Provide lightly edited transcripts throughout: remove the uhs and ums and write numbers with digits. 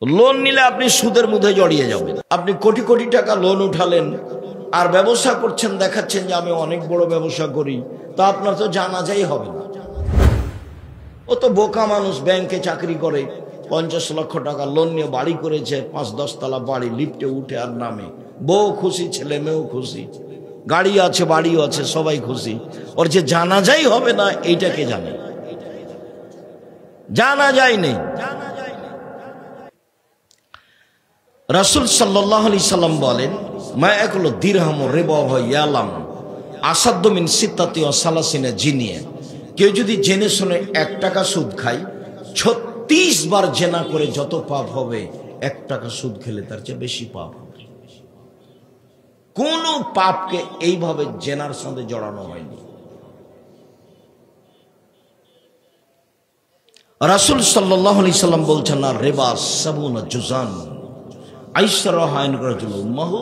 Loan নিলে আপনি সুদের মধ্যে জড়িয়ে যাবেন। আপনি কোটি কোটি টাকা লোন উঠালেন আর ব্যবসা করছেন, দেখাচ্ছেন যে আমি অনেক বড় ব্যবসা করি, তা আপনার তো জানাজাই হবে না। ও তো বোকা মানুষ, ব্যাংকে চাকরি করে, 50 লক্ষ টাকা লোন নিয়ে বাড়ি করেছে, 5-10 তলা বাড়ি, লিফটে উঠে আর নামে, বউ খুশি, ছেলে মেয়েও খুশি, গাড়ি আছে, বাড়িও আছে, সবাই খুশি। ওর যে জানাজাই হবে না, এইটাকে জানে, জানাজাই নেই। রাসূল সাল্লাল্লাহু আলাইহি সাল্লাম বলেন, মা ইয়াকুলু দিরহাম রিবা ওয়া ইয়ালাম আসাদ্দু মিন সিত্তাতি ওয়া সালাসিনা জিনিয়া। কেউ যদি জেনে শুনে 1 টাকা সুদ খায়, 36 বার জেনা করে যত পাপ হবে, 1 টাকা সুদ খেলে তার চেয়ে বেশি পাপ হবে। কোন পাপকে এইভাবে জেনার সাথে জড়ানো হয়নি। রাসূল সাল্লাল্লাহু আলাইহি সাল্লাম বলছেন, আর রিবা সাবুনা জুজান আইসারাহাইন রাজুল উম্মাহু।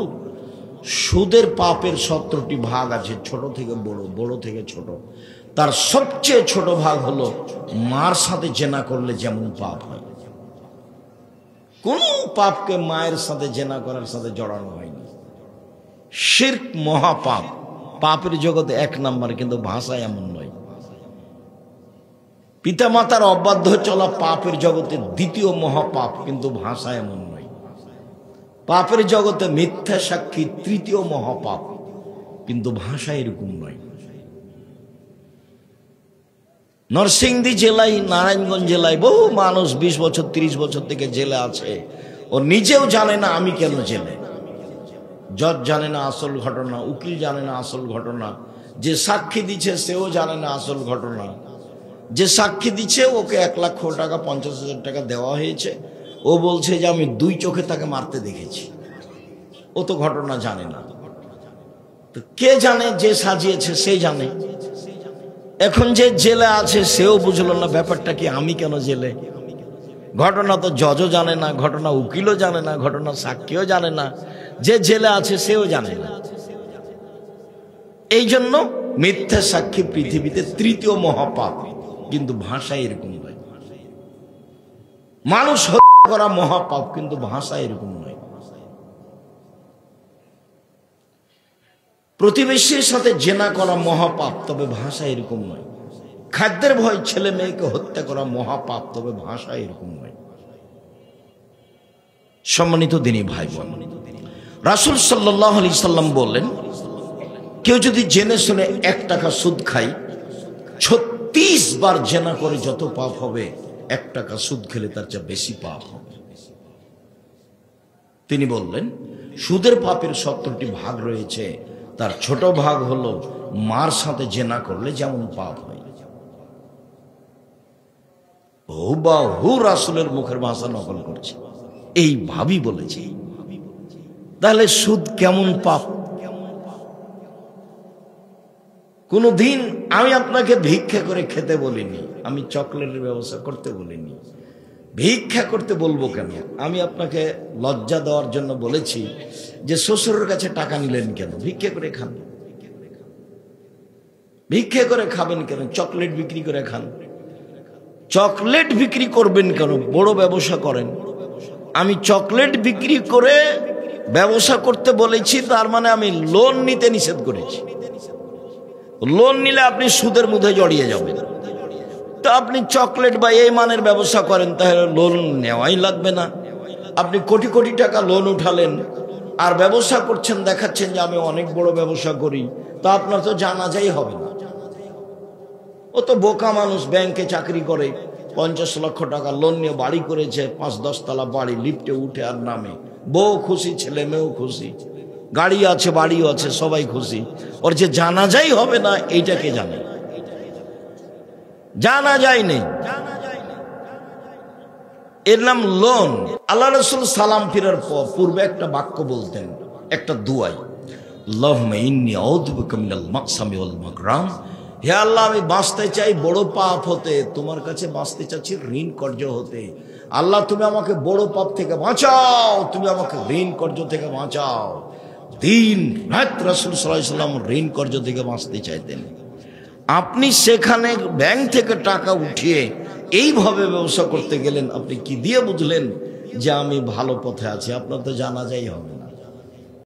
সুদের পাপের 17টি ভাগ আছে, ছোট থেকে বড়, বড় থেকে ছোট। তার সবচেয়ে ছোট ভাগ হলো মার সাথে জেনা করলে যেমন পাপ হয়। কোন পাপকে মায়ের সাথে জেনা করার সাথে জড়ানো হয়নি। শিরক মহাপাপ, পাপের জগতে 1 নাম্বার, কিন্তু ভাষায় এমন নয়। পিতামাতার অবাধ্য চলা পাপের জগতে 2য় মহাপাপ, কিন্তু ভাষা এমন নয়। পাপের জগতে মিথ্যা সাক্ষী 3য় মহাপাপ, কিন্তু ভাষা এরকম নয়। নরসিংদী জেলায়, নারায়ণগঞ্জ জেলায় বহু মানুষ 20 বছর 30 বছর থেকে জেলে আছে। ও নিজেও জানে না আমি কেন জেলে। জজ জানে না আসল ঘটনা, উকিল জানে না আসল ঘটনা, যে সাক্ষী দিচ্ছে সেও জানে না আসল ঘটনা। যে সাক্ষী দিচ্ছে ওকে 1 লক্ষ টাকা 50,000 টাকা দেওয়া হয়েছে, ও বলছে যে আমি 2 চোখে তাকে মারতে দেখেছি। ও তো ঘটনা জানে না। তো কে জানে? যে সাজিয়েছে সে জানে। এখন যে জেলে আছে সেও বুঝলো না ব্যাপারটা কি, আমি কেন জেলে। ঘটনা তো জজও জানে না, ঘটনা উকিলও জানে না, ঘটনা সাক্ষীও জানে না, যে জেলে আছে সেও জানে না। এই জন্য মিথ্যা সাক্ষী পৃথিবীতে 3য় মহাপাপ, কিন্তু ভাষা এরকম নয়। মানুষ হত্যা করা মহাপাপ, কিন্তু ভাষা এরকম নয়। প্রতিবেশীর সাথে জেনা করা মহাপাপ, তবে ভাষা এরকম নয়। খাদ্যের ভয় ছেলে মেয়েকে হত্যা করা মহাপাপ, তবে ভাষা এরকম নয়। সম্মানিত দিনী ভাই বোন, রাসূল সাল্লাল্লাহু আলাইহি সাল্লাম বললেন, কেউ যদি জেনে শুনে 1 টাকা সুদ খায়, 36 বার জেনা করে যত পাপ হবে, 1 টাকা সুদ খেলে তার চেয়ে বেশি পাপ হবে। তিনি বললেন, সুদের পাপের 17টি ভাগ রয়েছে, তার ছোট ভাগ হলো মার সাথে জেনা করলে যেমন পাপ হয়। হুবাহু রাসূলের মুখের ভাষা নকল করছে, এইভাবেই বলেছে। তাহলে সুদ কেমন পাপ? কোনদিন আমি আপনাকে ভিক্ষা করে খেতে বলিনি, আমি চকলেটের ব্যবস্থা করতে বলিনি। ভিক্ষা করতে বলবো কেন? আমি আপনাকে লজ্জা দেওয়ার জন্য বলেছি যে শ্বশুরের কাছে টাকা নিলেন কেন? ভিক্ষা করে খান। ভিক্ষা করে খাবেন কেন? চকলেট বিক্রি করে খান। চকলেট বিক্রি করবেন কেন? বড় ব্যবসা করেন। আমি চকলেট বিক্রি করে ব্যবসা করতে বলেছি, তার মানে আমি লোন নিতে নিষেধ করেছি। লোন নিলে আপনি সুদের মধ্যে জড়িয়ে যাবেন। তো আপনি চকলেট বা এই মানের ব্যবসা করেন, তাহলে লোন নেওয়াই লাগবে না। আপনি কোটি কোটি টাকা লোন উঠালেন আর ব্যবসা করছেন, দেখাচ্ছেন যে আমি অনেক বড় ব্যবসা করি, তা আপনার তো জানাজাই হবে না। ও তো বোকা মানুষ, ব্যাংকে চাকরি করে, 50 লক্ষ টাকা লোন নিয়ে বাড়ি করেছে, 5-10 তলা বাড়ি, লিফটে উঠে আর নামে, বউ খুশি, ছেলে মেয়েও খুশি, গাড়ি আছে, বাড়িও আছে, সবাই খুশি। ওর যে জানাজাই হবে না, এইটাকে জানে, জানাজাই নেই। এর নাম লোন। আল্লাহ রাসূল সালাম ফিরার পূর্বে একটা বাক্য বলতেন, একটা দুআই, আল্লাহুম্মা ইন্নী আউযু বিকা মিনাল মাকসামি ওয়াল মাগরাম। হে আল্লাহ, আমি বাঁচতে চাই বড় পাপ হতে, তোমার কাছে বাঁচতে চাচ্ছি ঋণ কর্য হতে। আল্লাহ, তুমি আমাকে বড় পাপ থেকে বাঁচাও, তুমি আমাকে ঋণ কর্য থেকে বাঁচাও। দিন রাত রাসূল সাল্লাল্লাহু আলাইহি ওয়াসাল্লাম ঋণ কর্য থেকে বাঁচতে চাইতেন। আপনি সেখানে ব্যাংক থেকে টাকা উঠিয়ে এইভাবে ব্যবসা করতে গেলেন, আপনি কি দিয়ে বুঝলেন যে আমি ভালো পথে আছি, আপনার তো জানাজাই হবে না।